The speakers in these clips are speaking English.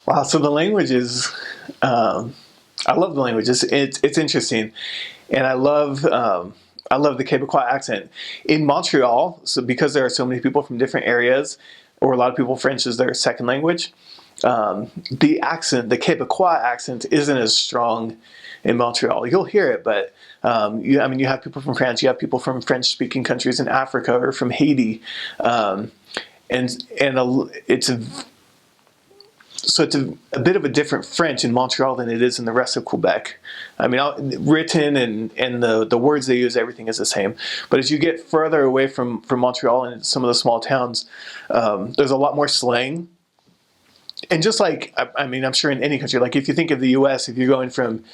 Wow, so the languages, I love the languages. It's interesting, and I love the Quebecois accent in Montreal. So because there are so many people from different areas, or a lot of people French is their second language, the accent, the Quebecois accent, isn't as strong in Montreal. You'll hear it, but I mean, you have people from France, you have people from French-speaking countries in Africa or from Haiti, it's a bit of a different French in Montreal than it is in the rest of Quebec. I mean, written and the words they use, everything is the same. But as you get further away from Montreal and some of the small towns, there's a lot more slang. And just like, I mean, I'm sure in any country, like if you think of the U.S., if you're going from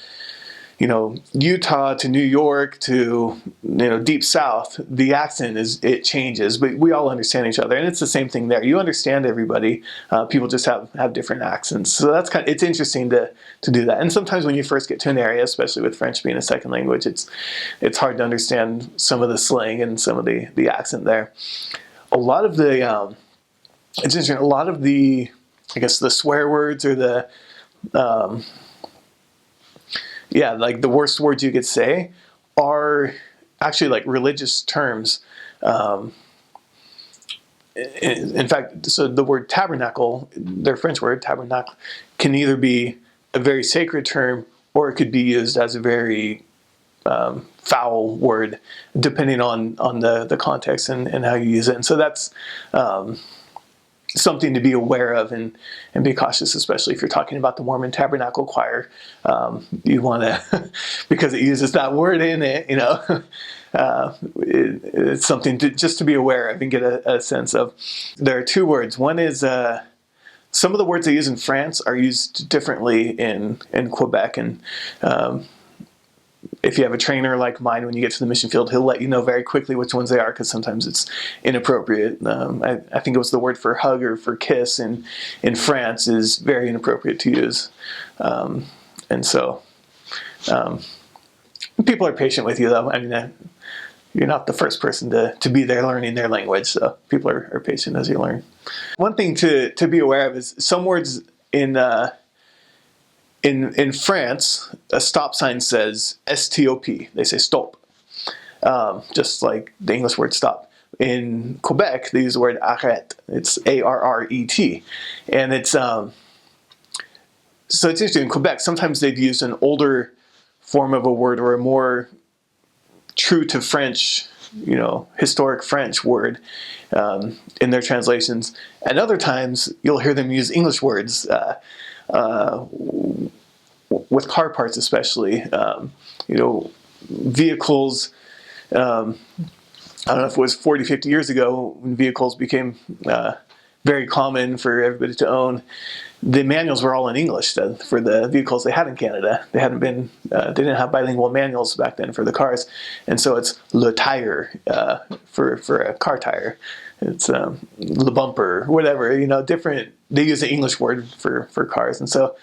Utah to New York to, deep south, the accent it changes, but we all understand each other. And it's the same thing there. You understand everybody. People just have different accents. So it's interesting to do that. And sometimes when you first get to an area, especially with French being a second language, it's hard to understand some of the slang and some of the accent there. A lot of it's interesting, a lot of I guess the swear words or like the worst words you could say are actually like religious terms. In fact, so the word tabernacle, their French word tabernacle, can either be a very sacred term or it could be used as a very foul word, depending on the context and how you use it. And so that's something to be aware of and be cautious, especially if you're talking about the Mormon Tabernacle Choir. You want to, because it uses that word in it, it's something just to be aware of and get a sense of. There are two words. One is some of the words they use in France are used differently in Quebec, and if you have a trainer like mine, when you get to the mission field, he'll let you know very quickly which ones they are, because sometimes it's inappropriate. I think it was the word for hug or for kiss in France is very inappropriate to use. And so people are patient with you, though. I mean, you're not the first person to be there learning their language, so people are patient as you learn. One thing to be aware of is some words in France, a stop sign says STOP. They say stop, just like the English word stop. In Quebec, they use the word arrête. It's ARRET, and it's so it's interesting. In Quebec, sometimes they've used an older form of a word or a more true to French, historic French word in their translations. And other times, you'll hear them use English words. With car parts especially, vehicles, I don't know if it was 40, 50 years ago when vehicles became very common for everybody to own, the manuals were all in English for the vehicles they had in Canada. They didn't have bilingual manuals back then for the cars. And so it's le tire for a car tire. It's le bumper, whatever, different. They use the English word for cars. And so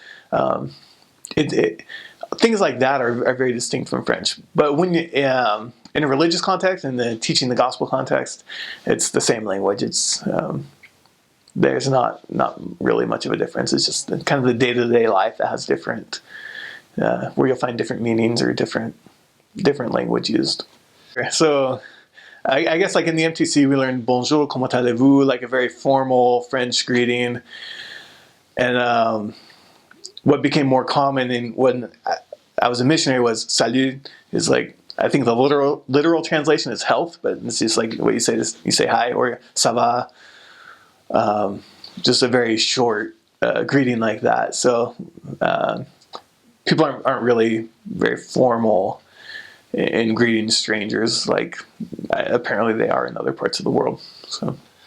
things like that are very distinct from French. But when you, in a religious context, in the teaching the gospel context, it's the same language. It's there's not really much of a difference. It's just kind of the day-to-day life that has different, where you'll find different meanings or different language used. So I guess like in the MTC, we learned bonjour, comment allez-vous, like a very formal French greeting. And what became more common when I was a missionary was salut. Is like, I think the literal translation is health, but it's just like what you say. You say hi or ça va. Just a very short greeting like that. So people aren't really very formal in greeting strangers like apparently they are in other parts of the world. So.